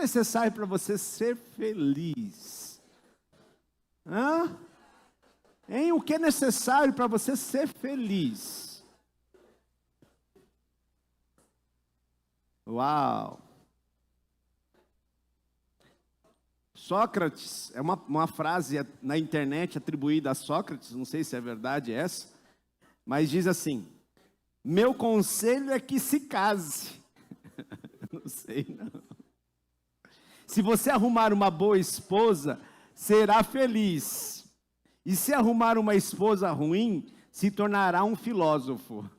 necessário para você ser feliz? Hein? O que é necessário para você ser feliz? Uau! Sócrates, é uma frase na internet atribuída a Sócrates, não sei se é verdade essa, mas diz assim: meu conselho é que se case. Não sei não. Se você arrumar uma boa esposa, será feliz. E se arrumar uma esposa ruim, se tornará um filósofo.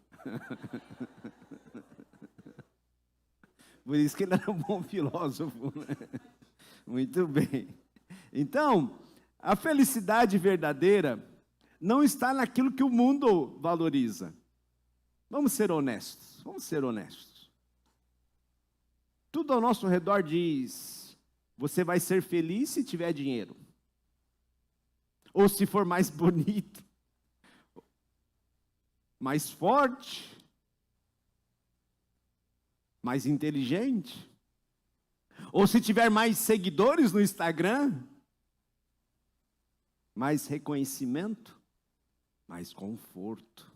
Por isso que ele era um bom filósofo, né? Muito bem. Então, a felicidade verdadeira não está naquilo que o mundo valoriza. Vamos ser honestos, vamos ser honestos. Tudo ao nosso redor diz: você vai ser feliz se tiver dinheiro. Ou se for mais bonito, mais forte, mais inteligente. Ou se tiver mais seguidores no Instagram, mais reconhecimento, mais conforto.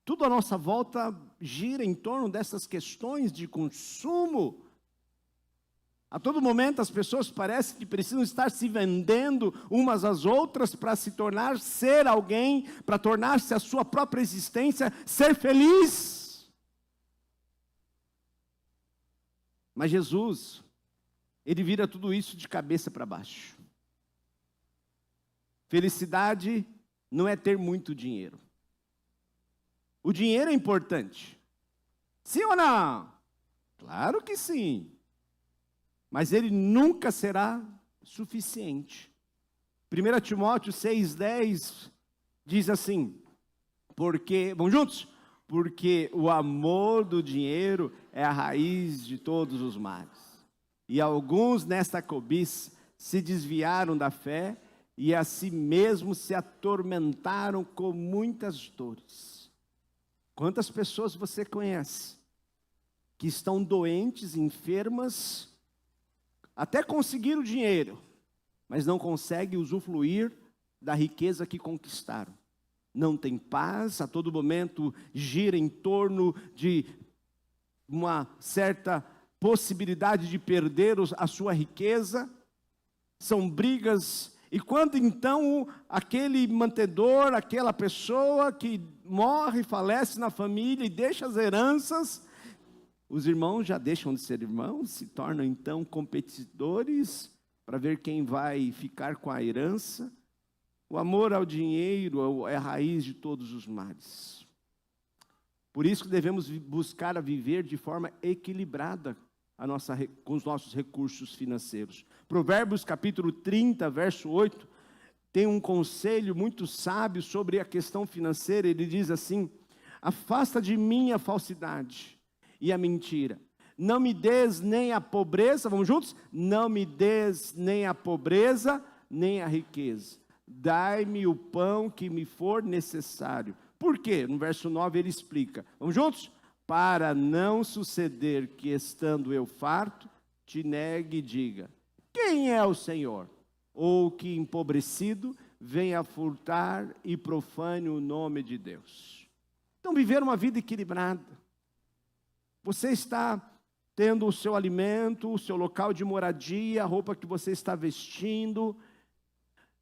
Tudo à nossa volta gira em torno dessas questões de consumo. A todo momento as pessoas parecem que precisam estar se vendendo umas às outras para se tornar ser alguém, para tornar-se a sua própria existência, ser feliz. Mas Jesus, ele vira tudo isso de cabeça para baixo. Felicidade não é ter muito dinheiro. O dinheiro é importante. Sim ou não? Claro que sim. Mas ele nunca será suficiente. 1 Timóteo 6,10 diz assim, vamos juntos? Porque o amor do dinheiro é a raiz de todos os males. E alguns nesta cobiça se desviaram da fé e a si mesmos se atormentaram com muitas dores. Quantas pessoas você conhece que estão doentes, enfermas, até conseguiram o dinheiro, mas não conseguem usufruir da riqueza que conquistaram? Não tem paz, a todo momento gira em torno de uma certa possibilidade de perder a sua riqueza, são brigas. E quando então aquele mantenedor, aquela pessoa que morre, falece na família e deixa as heranças, os irmãos já deixam de ser irmãos, se tornam então competidores para ver quem vai ficar com a herança. O amor ao dinheiro é a raiz de todos os males. Por isso que devemos buscar a viver de forma equilibrada com os nossos recursos financeiros. Provérbios capítulo 30, verso 8, tem um conselho muito sábio sobre a questão financeira. Ele diz assim: afasta de mim a falsidade e a mentira. Não me des nem a pobreza, vamos juntos? Não me des nem a pobreza, nem a riqueza. Dai-me o pão que me for necessário. Por quê? No verso 9 ele explica. Vamos juntos? Para não suceder que, estando eu farto, te negue e diga: quem é o Senhor? Ou que, empobrecido, venha furtar e profane o nome de Deus. Então, viver uma vida equilibrada. Você está tendo o seu alimento, o seu local de moradia, a roupa que você está vestindo.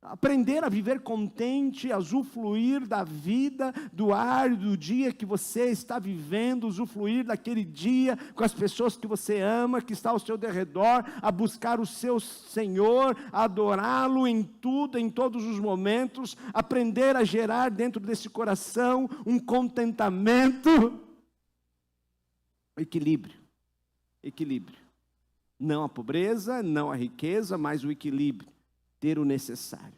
Aprender a viver contente, a usufruir da vida, do ar, do dia que você está vivendo, usufruir daquele dia com as pessoas que você ama, que está ao seu derredor, a buscar o seu Senhor, a adorá-lo em tudo, em todos os momentos, aprender a gerar dentro desse coração um contentamento, equilíbrio, não a pobreza, não a riqueza, mas o equilíbrio. Ter o necessário,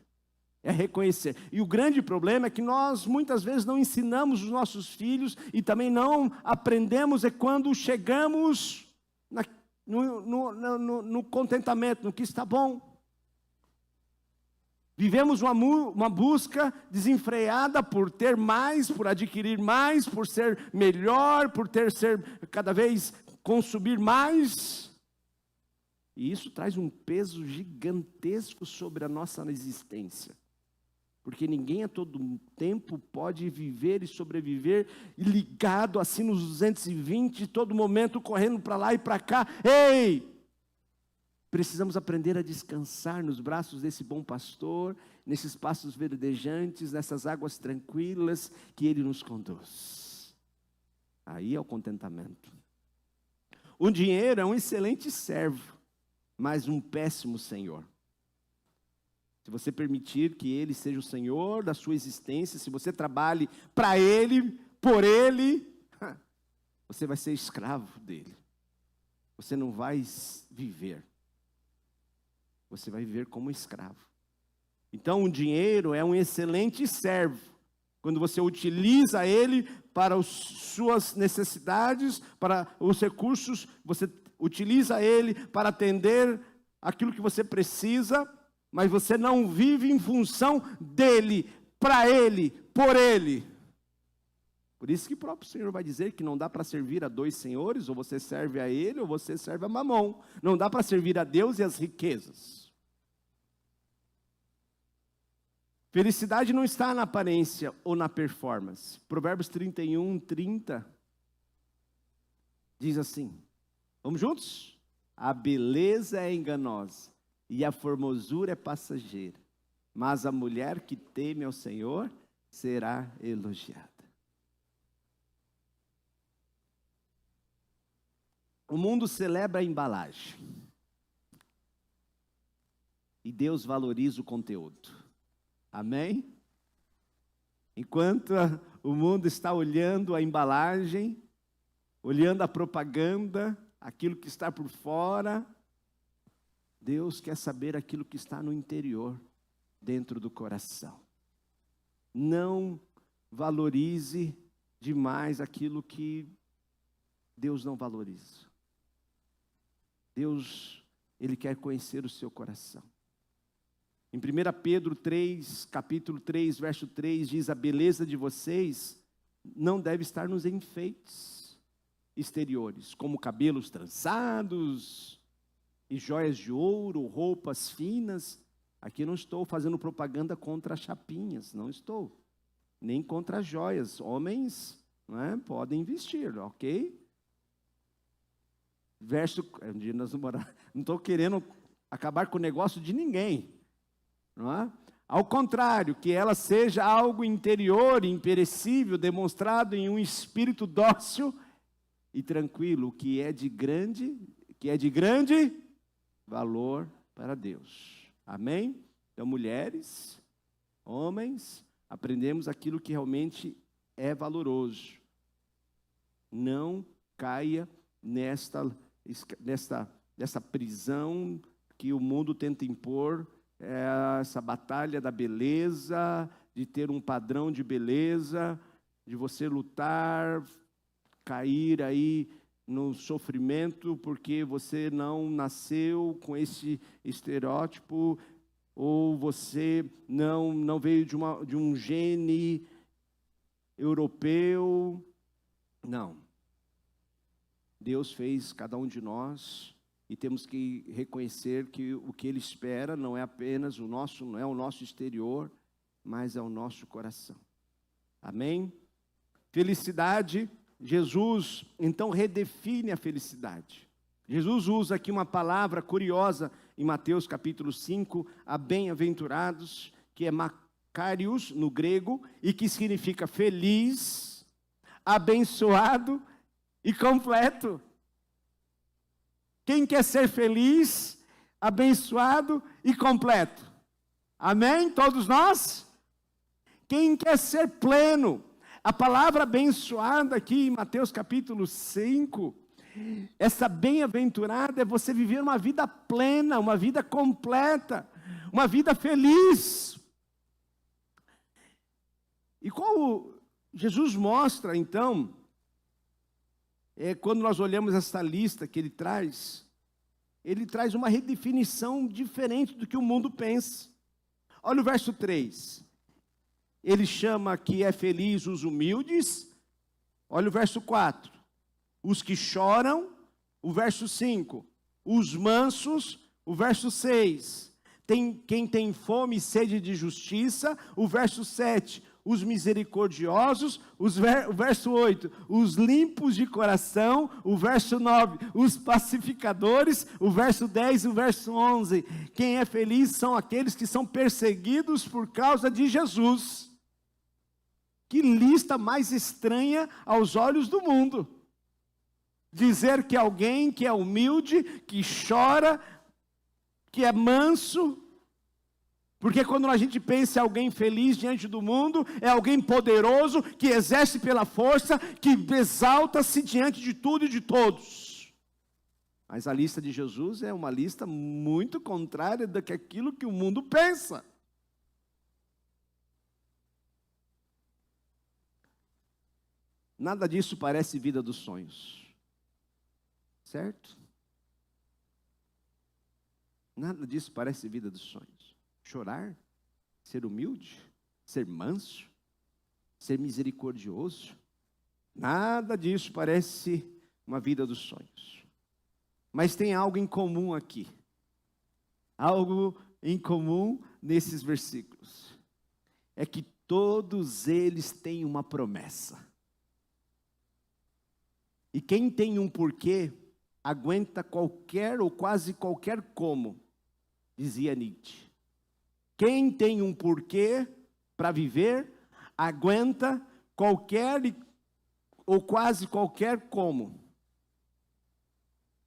é reconhecer. E o grande problema é que nós muitas vezes não ensinamos os nossos filhos e também não aprendemos quando chegamos no contentamento, no que está bom. Vivemos uma busca desenfreada por ter mais, por adquirir mais, por ser melhor, por ser cada vez consumir mais. E isso traz um peso gigantesco sobre a nossa existência. Porque ninguém a todo tempo pode viver e sobreviver ligado assim nos 220, todo momento correndo para lá e para cá. Ei! Precisamos aprender a descansar nos braços desse bom pastor, nesses pastos verdejantes, nessas águas tranquilas que ele nos conduz. Aí é o contentamento. O dinheiro é um excelente servo, mas um péssimo senhor. Se você permitir que ele seja o senhor da sua existência, se você trabalhe para ele, por ele, você vai ser escravo dele. Você não vai viver. Você vai viver como escravo. Então, o dinheiro é um excelente servo. Quando você utiliza ele para as suas necessidades, para os recursos, você utiliza ele para atender aquilo que você precisa, mas você não vive em função dele, para ele, por ele. Por isso que o próprio Senhor vai dizer que não dá para servir a dois senhores, ou você serve a ele, ou você serve a Mamon. Não dá para servir a Deus e as riquezas. Felicidade não está na aparência ou na performance. Provérbios 31, 30 diz assim, vamos juntos? A beleza é enganosa e a formosura é passageira, mas a mulher que teme ao Senhor será elogiada. O mundo celebra a embalagem e Deus valoriza o conteúdo. Amém? Enquanto o mundo está olhando a embalagem, olhando a propaganda, aquilo que está por fora, Deus quer saber aquilo que está no interior, dentro do coração. Não valorize demais aquilo que Deus não valoriza. Deus, Ele quer conhecer o seu coração. Em 1 Pedro 3, capítulo 3, verso 3, diz, a beleza de vocês não deve estar nos enfeites exteriores, como cabelos trançados e joias de ouro, roupas finas. Aqui não estou fazendo propaganda contra chapinhas, não estou. Nem contra joias. Homens, não podem vestir, ok? Não estou querendo acabar com o negócio de ninguém. Não é? Ao contrário, que ela seja algo interior, imperecível, demonstrado em um espírito dócil e tranquilo, que é de grande valor para Deus. Amém? Então, mulheres, homens, aprendemos aquilo que realmente é valoroso. Não caia nessa prisão que o mundo tenta impor, essa batalha da beleza, de ter um padrão de beleza, de você lutar, cair aí no sofrimento porque você não nasceu com esse estereótipo, ou você não veio de um gene europeu. Não. Deus fez cada um de nós e temos que reconhecer que o que Ele espera não é apenas não é o nosso exterior, mas é o nosso coração. Amém? Felicidade, Jesus então redefine a felicidade. Jesus usa aqui uma palavra curiosa em Mateus capítulo 5, a bem-aventurados, que é makarios no grego, e que significa feliz, abençoado e completo. Quem quer ser feliz, abençoado e completo? Amém? Todos nós? Quem quer ser pleno? A palavra abençoada aqui em Mateus capítulo 5, essa bem-aventurada é você viver uma vida plena, uma vida completa, uma vida feliz. E como Jesus mostra, então, quando nós olhamos essa lista que ele traz uma redefinição diferente do que o mundo pensa. Olha o verso 3. Ele chama que é feliz os humildes. Olha o verso 4. Os que choram. O verso 5. os mansos, o verso 6. Quem tem fome e sede de justiça, o verso 7. Os misericordiosos, o verso 8, os limpos de coração, o verso 9, os pacificadores, o verso 10 e o verso 11. Quem é feliz são aqueles que são perseguidos por causa de Jesus. Que lista mais estranha aos olhos do mundo. Dizer que alguém que é humilde, que chora, que é manso. Porque quando a gente pensa em alguém feliz diante do mundo, é alguém poderoso, que exerce pela força, que exalta-se diante de tudo e de todos. Mas a lista de Jesus é uma lista muito contrária daquilo que o mundo pensa. Nada disso parece vida dos sonhos. Certo? Nada disso parece vida dos sonhos. Chorar, ser humilde, ser manso, ser misericordioso, nada disso parece uma vida dos sonhos. Mas tem algo em comum aqui, algo em comum nesses versículos, é que todos eles têm uma promessa. E quem tem um porquê, aguenta qualquer ou quase qualquer como, dizia Nietzsche. Quem tem um porquê para viver, aguenta qualquer ou quase qualquer como.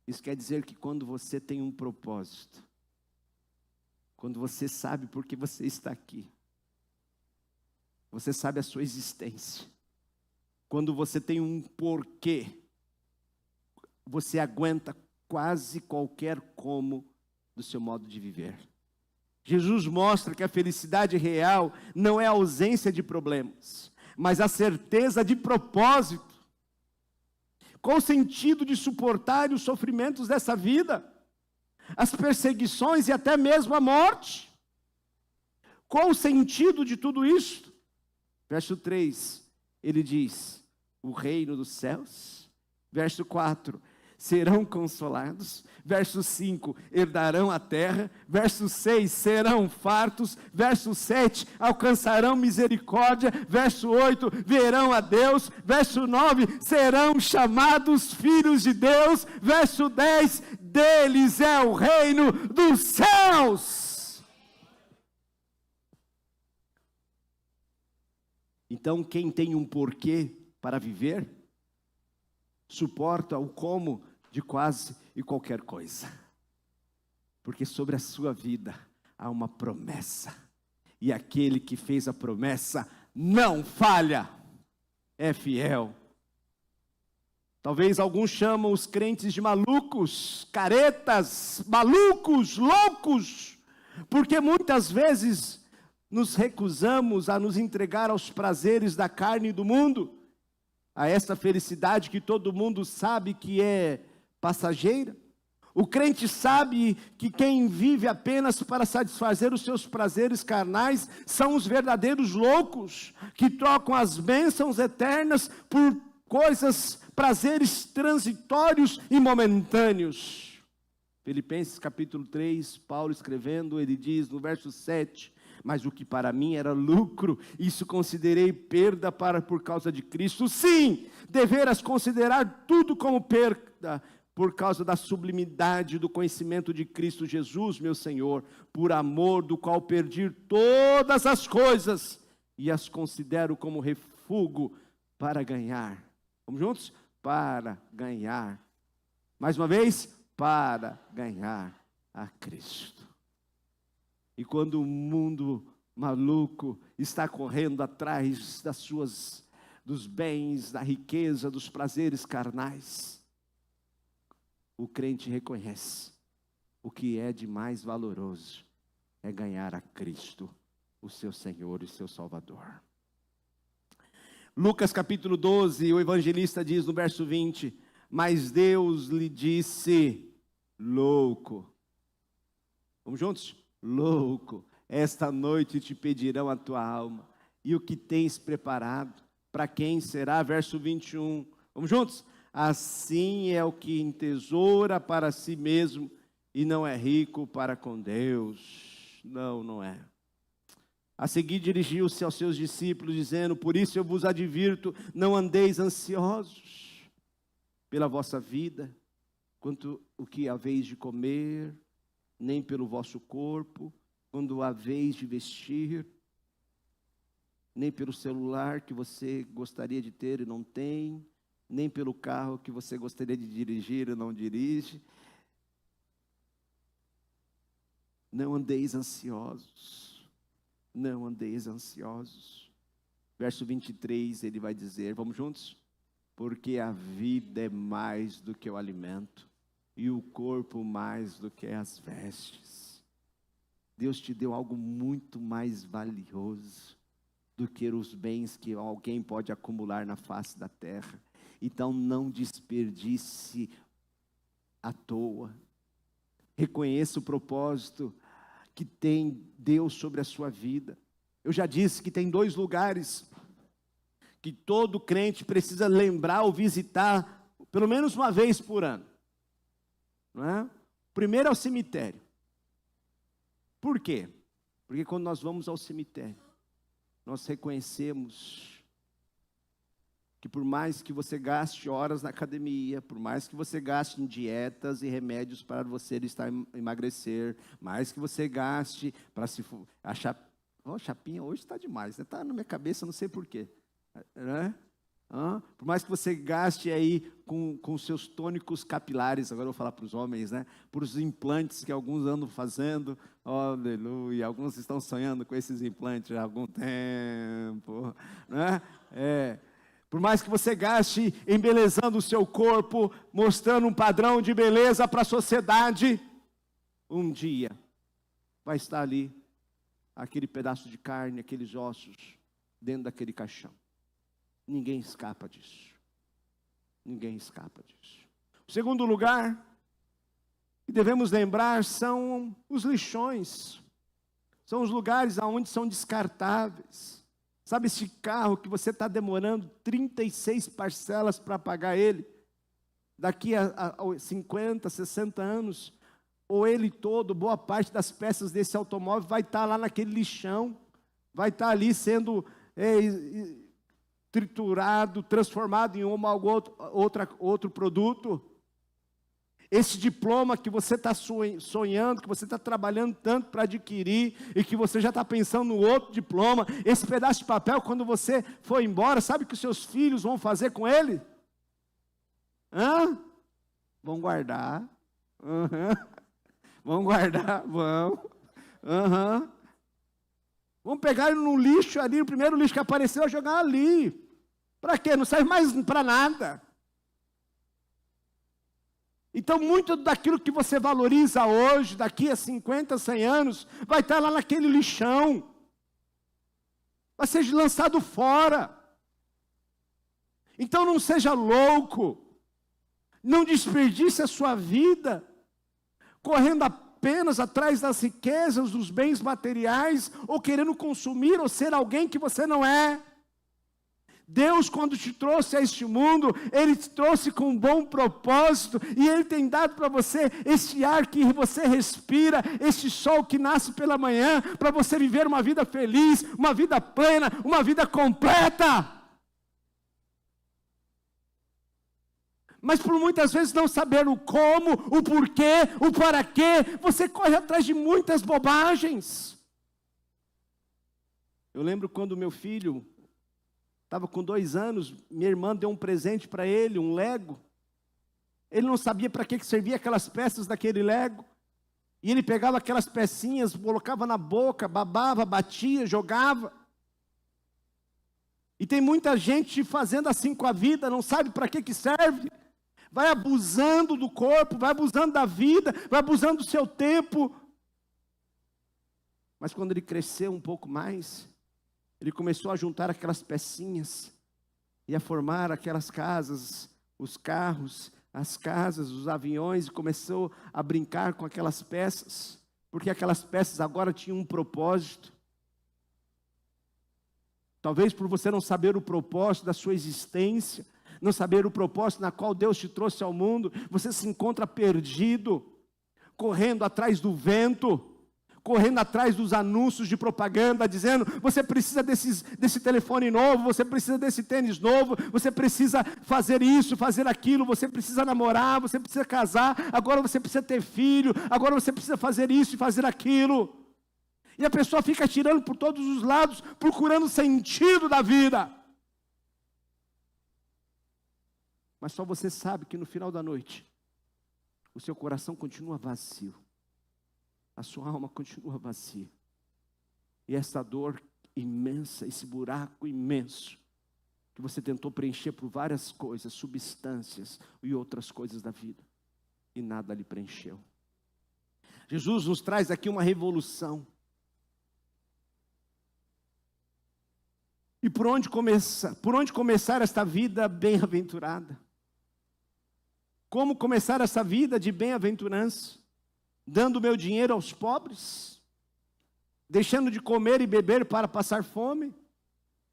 Isso quer dizer que quando você tem um propósito, quando você sabe por que você está aqui, você sabe a sua existência, quando você tem um porquê, você aguenta quase qualquer como do seu modo de viver. Jesus mostra que a felicidade real não é a ausência de problemas, mas a certeza de propósito. Qual o sentido de suportar os sofrimentos dessa vida? As perseguições e até mesmo a morte? Qual o sentido de tudo isso? Verso 3, ele diz, o reino dos céus. Verso 4, serão consolados. Verso 5, herdarão a terra. Verso 6, serão fartos. Verso 7, alcançarão misericórdia. Verso 8, verão a Deus. Verso 9, serão chamados filhos de Deus. Verso 10, deles é o reino dos céus. Então, quem tem um porquê para viver, suporta o como de quase e qualquer coisa. Porque sobre a sua vida há uma promessa. E aquele que fez a promessa não falha, é fiel. Talvez alguns chamam os crentes de malucos, caretas, malucos, loucos, porque muitas vezes nos recusamos a nos entregar aos prazeres da carne e do mundo, a essa felicidade que todo mundo sabe que é passageira. O crente sabe que quem vive apenas para satisfazer os seus prazeres carnais são os verdadeiros loucos, que trocam as bênçãos eternas por coisas, prazeres transitórios e momentâneos. Filipenses capítulo 3, Paulo escrevendo, ele diz no verso 7, mas o que para mim era lucro, isso considerei perda por causa de Cristo. Sim, deveras considerar tudo como perda, por causa da sublimidade do conhecimento de Cristo Jesus, meu Senhor, por amor do qual perdi todas as coisas, e as considero como refúgio para ganhar. Vamos juntos? Para ganhar. Mais uma vez, para ganhar a Cristo. E quando o mundo maluco está correndo atrás dos bens, da riqueza, dos prazeres carnais, o crente reconhece o que é de mais valoroso é ganhar a Cristo, o seu Senhor e seu Salvador. Lucas capítulo 12, o evangelista diz no verso 20, mas Deus lhe disse, louco. Vamos juntos? Louco, esta noite te pedirão a tua alma, e o que tens preparado, para quem será? Verso 21, vamos juntos? assim é o que entesoura para si mesmo e não é rico para com Deus. Não, não é. A seguir dirigiu-se aos seus discípulos, dizendo: por isso eu vos advirto, não andeis ansiosos pela vossa vida, quanto o que haveis de comer, nem pelo vosso corpo, quando haveis de vestir, nem pelo celular que você gostaria de ter e não tem, nem pelo carro que você gostaria de dirigir e não dirige. Não andeis ansiosos, não andeis ansiosos. Verso 23, ele vai dizer, vamos juntos? Porque a vida é mais do que o alimento, e o corpo mais do que as vestes. Deus te deu algo muito mais valioso do que os bens que alguém pode acumular na face da terra. Então não desperdice à toa. Reconheça o propósito que tem Deus sobre a sua vida. Eu já disse que tem 2 lugares que todo crente precisa lembrar ou visitar pelo menos uma vez por ano. Não é? O primeiro é o cemitério. Por quê? Porque quando nós vamos ao cemitério, nós reconhecemos que por mais que você gaste horas na academia, por mais que você gaste em dietas e remédios para você estar emagrecer, mais que você gaste para se... A chapinha hoje está demais, está na minha cabeça, não sei porquê. Né? Por mais que você gaste aí com seus tônicos capilares, agora eu vou falar para os homens, né? Por os implantes que alguns andam fazendo, aleluia, alguns estão sonhando com esses implantes já há algum tempo, né? Por mais que você gaste embelezando o seu corpo, mostrando um padrão de beleza para a sociedade, um dia vai estar ali aquele pedaço de carne, aqueles ossos, dentro daquele caixão. Ninguém escapa disso. Ninguém escapa disso. O segundo lugar que devemos lembrar são os lixões. São os lugares onde são descartáveis. Sabe esse carro que você está demorando 36 parcelas para pagar ele? Daqui a 50, 60 anos, ou ele todo, boa parte das peças desse automóvel vai estar lá naquele lixão, vai estar ali sendo triturado, transformado em outro produto. Esse diploma que você está sonhando, que você está trabalhando tanto para adquirir, e que você já está pensando no outro diploma, esse pedaço de papel, quando você for embora, sabe o que os seus filhos vão fazer com ele? Vão guardar. Vão guardar, vão. Vão pegar ele no lixo ali, o primeiro lixo que apareceu, jogar ali. Para quê? Não serve mais para nada. Então, muito daquilo que você valoriza hoje, daqui a 50, 100 anos, vai estar lá naquele lixão. Vai ser lançado fora. Então, não seja louco. Não desperdice a sua vida correndo apenas atrás das riquezas, dos bens materiais, ou querendo consumir ou ser alguém que você não é. Deus, quando te trouxe a este mundo, Ele te trouxe com um bom propósito, e Ele tem dado para você esse ar que você respira, esse sol que nasce pela manhã, para você viver uma vida feliz, uma vida plena, uma vida completa. Mas por muitas vezes não saber o como, o porquê, o para quê, você corre atrás de muitas bobagens. Eu lembro quando meu filho estava com 2 anos, minha irmã deu um presente para ele, um Lego. Ele não sabia para que servia aquelas peças daquele Lego. E ele pegava aquelas pecinhas, colocava na boca, babava, batia, jogava. E tem muita gente fazendo assim com a vida, não sabe para que serve. Vai abusando do corpo, vai abusando da vida, vai abusando do seu tempo. Mas quando ele cresceu um pouco mais, ele começou a juntar aquelas pecinhas e a formar aquelas casas, os carros, as casas, os aviões, e começou a brincar com aquelas peças, porque aquelas peças agora tinham um propósito. Talvez por você não saber o propósito da sua existência, não saber o propósito na qual Deus te trouxe ao mundo, você se encontra perdido, correndo atrás do vento, correndo atrás dos anúncios de propaganda, dizendo, você precisa desse telefone novo, você precisa desse tênis novo, você precisa fazer isso, fazer aquilo, você precisa namorar, você precisa casar, agora você precisa ter filho, agora você precisa fazer isso e fazer aquilo. E a pessoa fica tirando por todos os lados, procurando sentido da vida. Mas só você sabe que no final da noite, o seu coração continua vazio. A sua alma continua vazia. E essa dor imensa, esse buraco imenso, que você tentou preencher por várias coisas, substâncias e outras coisas da vida, e nada lhe preencheu. Jesus nos traz aqui uma revolução. E por onde começar esta vida bem-aventurada? Como começar essa vida de bem-aventurança? Dando meu dinheiro aos pobres? Deixando de comer e beber para passar fome?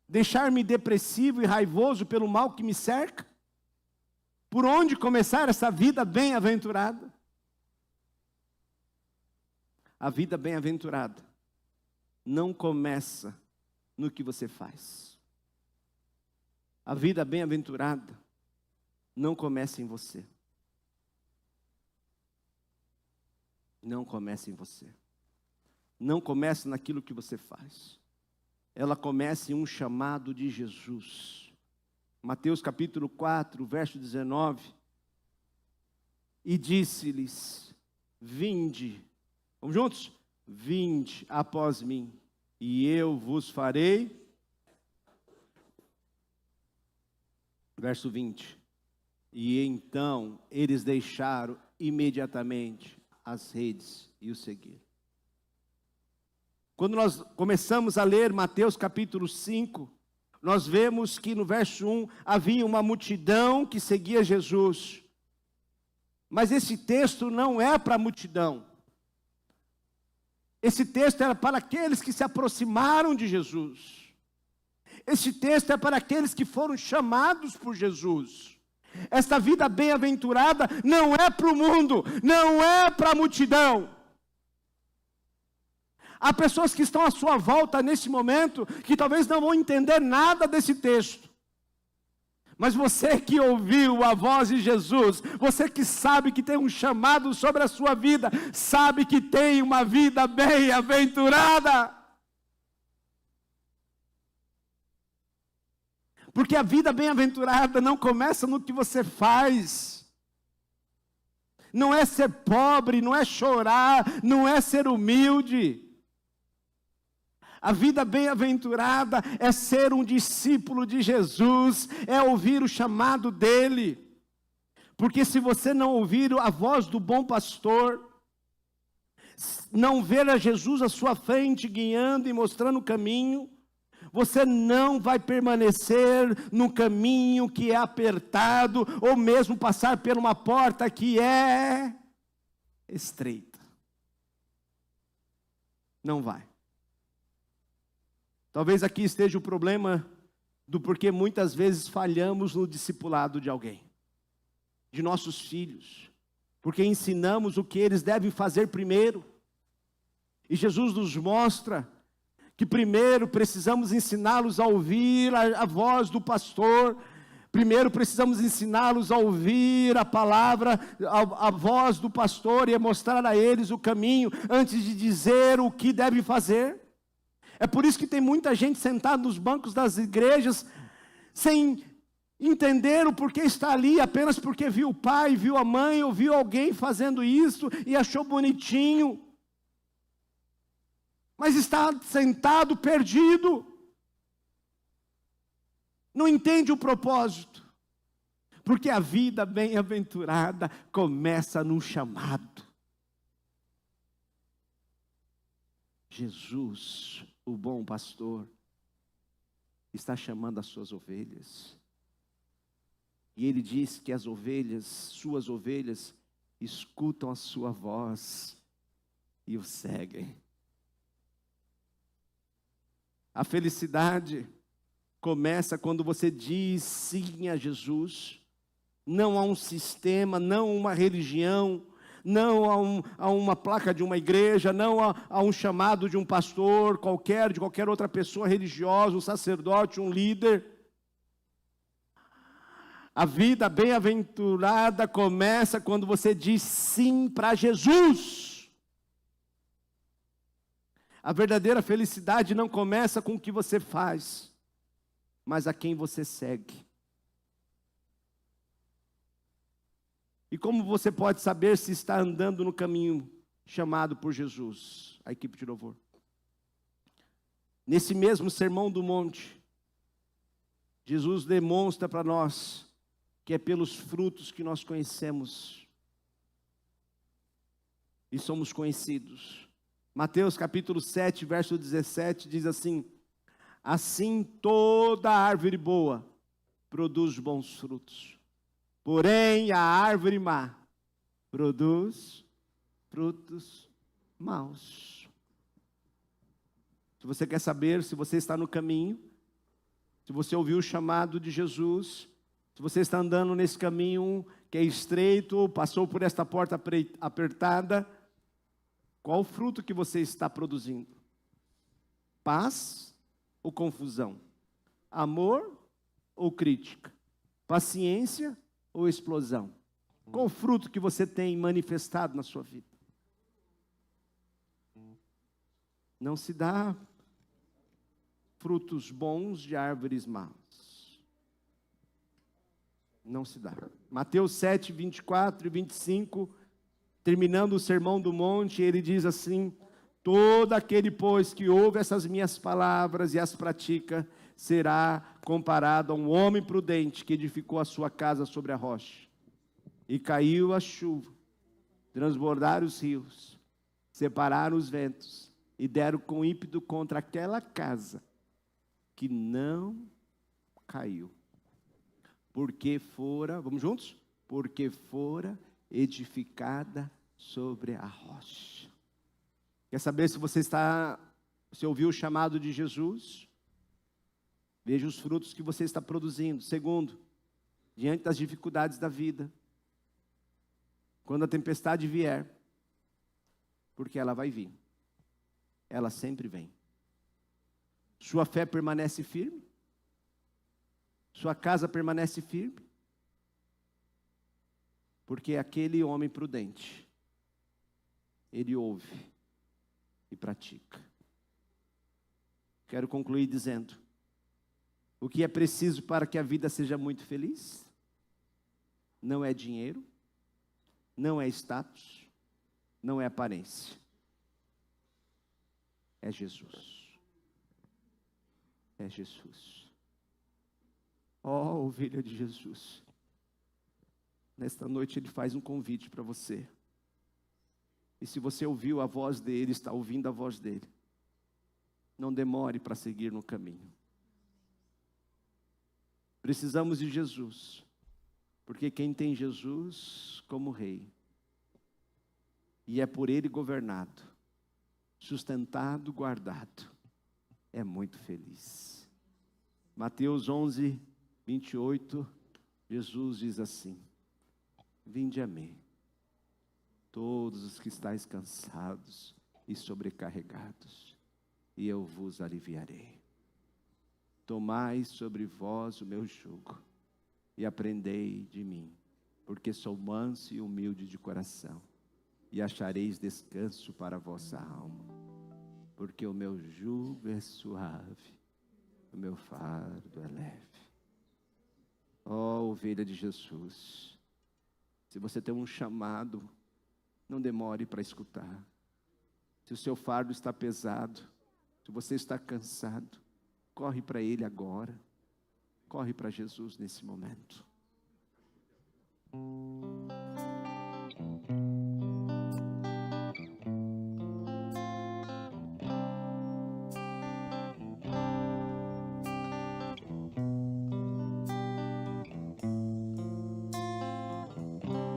Deixar-me depressivo e raivoso pelo mal que me cerca? Por onde começar essa vida bem-aventurada? A vida bem-aventurada não começa no que você faz. A vida bem-aventurada não começa em você. Não começa em você. Não começa naquilo que você faz. Ela começa em um chamado de Jesus. Mateus capítulo 4, verso 19. E disse-lhes, vinde. Vamos juntos? Vinde após mim, e eu vos farei. Verso 20. E então eles deixaram imediatamente as redes e o seguiram. Quando nós começamos a ler Mateus capítulo 5, nós vemos que no verso 1 havia uma multidão que seguia Jesus. Mas esse texto não é para a multidão. Esse texto era para aqueles que se aproximaram de Jesus. Esse texto é para aqueles que foram chamados por Jesus. Esta vida bem-aventurada não é para o mundo, não é para a multidão. Há pessoas que estão à sua volta nesse momento, que talvez não vão entender nada desse texto. Mas você que ouviu a voz de Jesus, você que sabe que tem um chamado sobre a sua vida, sabe que tem uma vida bem-aventurada. Porque a vida bem-aventurada não começa no que você faz. Não é ser pobre, não é chorar, não é ser humilde. A vida bem-aventurada é ser um discípulo de Jesus, é ouvir o chamado dele. Porque se você não ouvir a voz do bom pastor, não ver a Jesus à sua frente, guiando e mostrando o caminho, você não vai permanecer no caminho que é apertado, ou mesmo passar por uma porta que é estreita. Não vai. Talvez aqui esteja o problema do porquê muitas vezes falhamos no discipulado de alguém, de nossos filhos, porque ensinamos o que eles devem fazer primeiro. E Jesus nos mostra que primeiro precisamos ensiná-los a ouvir a voz do pastor, primeiro precisamos ensiná-los a ouvir a palavra, a voz do pastor e a mostrar a eles o caminho, antes de dizer o que devem fazer. É por isso que tem muita gente sentada nos bancos das igrejas, sem entender o porquê está ali, apenas porque viu o pai, viu a mãe, ou viu alguém fazendo isso, e achou bonitinho. Mas está sentado, perdido. Não entende o propósito. Porque a vida bem-aventurada começa num chamado. Jesus, o bom pastor, está chamando as suas ovelhas. E ele diz que as ovelhas, suas ovelhas, escutam a sua voz e o seguem. A felicidade começa quando você diz sim a Jesus. Não a um sistema, não a uma religião, não a uma placa de uma igreja, não a um chamado de um pastor qualquer, de qualquer outra pessoa religiosa, um sacerdote, um líder. A vida bem-aventurada começa quando você diz sim para Jesus. A verdadeira felicidade não começa com o que você faz, mas a quem você segue. E como você pode saber se está andando no caminho chamado por Jesus? A equipe de louvor. Nesse mesmo Sermão do Monte, Jesus demonstra para nós que é pelos frutos que nós conhecemos e somos conhecidos. Mateus capítulo 7, verso 17 diz assim: assim toda árvore boa produz bons frutos, porém a árvore má produz frutos maus. Se você quer saber se você está no caminho, se você ouviu o chamado de Jesus, se você está andando nesse caminho que é estreito, passou por esta porta apertada, qual o fruto que você está produzindo? Paz ou confusão? Amor ou crítica? Paciência ou explosão? Qual o fruto que você tem manifestado na sua vida? Não se dá frutos bons de árvores más. Não se dá. Mateus 7, 24 e 25, terminando o Sermão do Monte, ele diz assim: todo aquele, pois, que ouve essas minhas palavras e as pratica, será comparado a um homem prudente que edificou a sua casa sobre a rocha. E caiu a chuva, transbordaram os rios, separaram os ventos, e deram com ímpeto contra aquela casa, que não caiu. Porque fora, vamos juntos? Porque fora edificada sobre a rocha. Quer saber se você ouviu o chamado de Jesus? Veja os frutos que você está produzindo. Segundo, diante das dificuldades da vida, quando a tempestade vier, porque ela vai vir, ela sempre vem. Sua fé permanece firme? Sua casa permanece firme? Porque aquele homem prudente, ele ouve e pratica. Quero concluir dizendo: o que é preciso para que a vida seja muito feliz? Não é dinheiro, não é status, não é aparência. É Jesus. É Jesus. Ó, ovelha de Jesus. Nesta noite ele faz um convite para você. E se você ouviu a voz dele, está ouvindo a voz dele, não demore para seguir no caminho. Precisamos de Jesus, porque quem tem Jesus como rei, e é por ele governado, sustentado, guardado, é muito feliz. Mateus 11, 28, Jesus diz assim: vinde a mim, todos os que estáis cansados e sobrecarregados, e eu vos aliviarei. Tomai sobre vós o meu jugo, e aprendei de mim, porque sou manso e humilde de coração, e achareis descanso para a vossa alma, porque o meu jugo é suave, o meu fardo é leve. Ó, ovelha de Jesus, se você tem um chamado, não demore para escutar. Se o seu fardo está pesado, se você está cansado, corre para Ele agora. Corre para Jesus nesse momento.